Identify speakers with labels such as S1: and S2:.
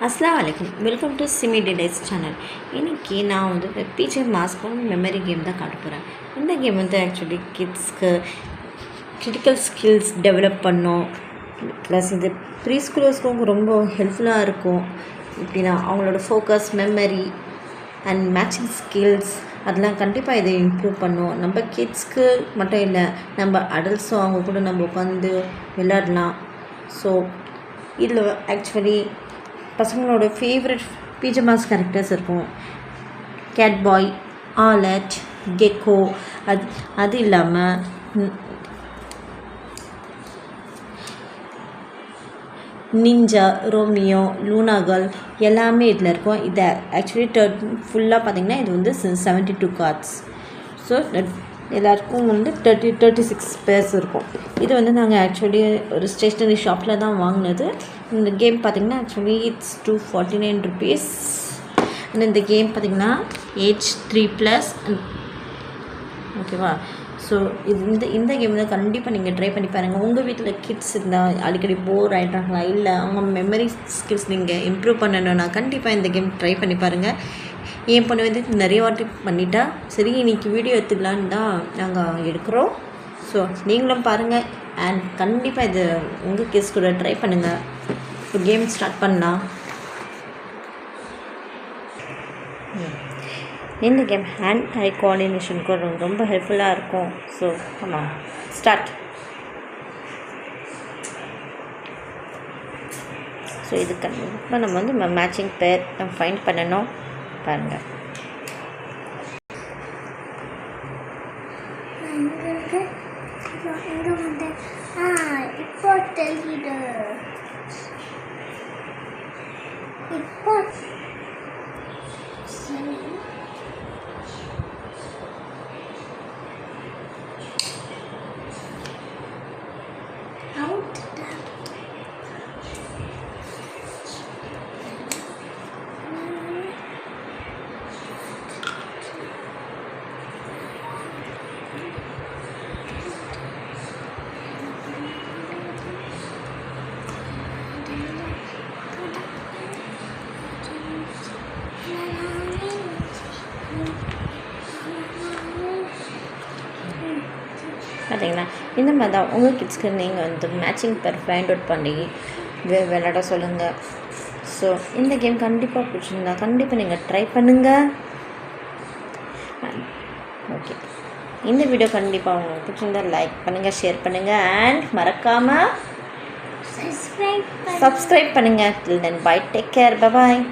S1: அஸ்ஸலாமு அலைக்கும். Welcome to SIMI delights channel. இன்றைக்கி நான் வந்து பிஜே மாஸ்க்கும் மெமரி கேம் தான் காட்ட போகிறேன். இந்த கேம் வந்து ஆக்சுவலி கிட்ஸ்க்கு கிரிட்டிக்கல் ஸ்கில்ஸ் டெவலப் பண்ணோம், ப்ளஸ் இது ப்ரீ ஸ்கூலர்ஸ்க்கும் ரொம்ப ஹெல்ப்ஃபுல்லாக இருக்கும். எப்படின்னா அவங்களோட focus, memory and matching skills அதெல்லாம் கண்டிப்பாக இதை இம்ப்ரூவ் பண்ணும். நம்ம கிட்ஸ்க்கு மட்டும் இல்லை, நம்ம அடல்ட்ஸும் அவங்க கூட நம்ம உட்காந்து விளையாடலாம். ஸோ இதில் ஆக்சுவலி பசங்களோட ஃபேவரட் பிஜமாஸ் கேரக்டர்ஸ் இருக்கும். கேட் பாய், ஆலட், கெக்கோ, அது இல்லாமல் நிஞ்சா, ரோமியோ, லூனாகல் எல்லாமே இதில் இருக்கும். இதை ஆக்சுவலி ஃபுல்லாக பார்த்திங்கன்னா இது வந்து 72 கார்ட்ஸ். ஸோ எல்லாருக்கும் வந்து 36 பேர்ஸ் இருக்கும். இது வந்து நாங்கள் ஆக்சுவலி ஒரு ஸ்டேஷ்னரி ஷாப்பில் தான் வாங்கினது. இந்த கேம் பார்த்திங்கன்னா ஆக்சுவலி இட்ஸ் 249 ருபீஸ். அண்ட் இந்த கேம் பார்த்திங்கன்னா ஏஜ் 3+. ஓகேவா? ஸோ இந்த கேம் வந்து கண்டிப்பாக நீங்கள் ட்ரை பண்ணி பாருங்கள். உங்கள் வீட்டில் கிட்ஸ் இருந்தால் அடிக்கடி போர் ஆகிட்டாங்களா, இல்லை அவங்க மெமரி ஸ்கில்ஸ் நீங்கள் இம்ப்ரூவ் பண்ணணுன்னா கண்டிப்பாக இந்த கேம் ட்ரை பண்ணி பாருங்கள். என் பொண்ணு வந்து நிறைய வாட்டி பண்ணிட்டா. சரி, இன்றைக்கி வீடியோ எடுத்துக்கலான்னு தான் நாங்கள் எடுக்கிறோம். ஸோ நீங்களும் பாருங்கள் அண்ட் கண்டிப்பாக இது உங்கள் கிட்ஸ் கூட ட்ரை பண்ணுங்கள். இப்போ கேம் ஸ்டார்ட் பண்ணலாம். இந்த கேம் ஹேண்ட் ஐ கோஆர்டினேஷனுக்கு ரொம்ப ஹெல்ப்ஃபுல்லாக இருக்கும். ஸோ ஆமாம், ஸ்டார்ட். ஸோ இது கண்டிப்பாக நம்ம வந்து மேட்சிங் பேர் நம்ம ஃபைண்ட் பண்ணணும். பாருங்கள்,
S2: இப்போ தெரியுது. இப்போ சரி, அவுட்
S1: பார்த்தீங்களா? இந்த மாதிரி தான் உங்கள் கிட்ஸ்க்கு நீங்கள் வந்து மேட்சிங் பேர் ஃபைண்ட் அவுட் பண்ணி விளையாட சொல்லுங்கள். ஸோ இந்த கேம் கண்டிப்பாக பிடிச்சிருந்தா கண்டிப்பாக நீங்கள் ட்ரை பண்ணுங்கள். ஓகே, இந்த வீடியோ கண்டிப்பாக உங்களுக்கு பிடிச்சிருந்தா லைக் பண்ணுங்கள், ஷேர் பண்ணுங்கள் அண்ட் மறக்காமல் சப்ஸ்கிரைப் பண்ணுங்கள். Till then bye, take care, bye பாய்.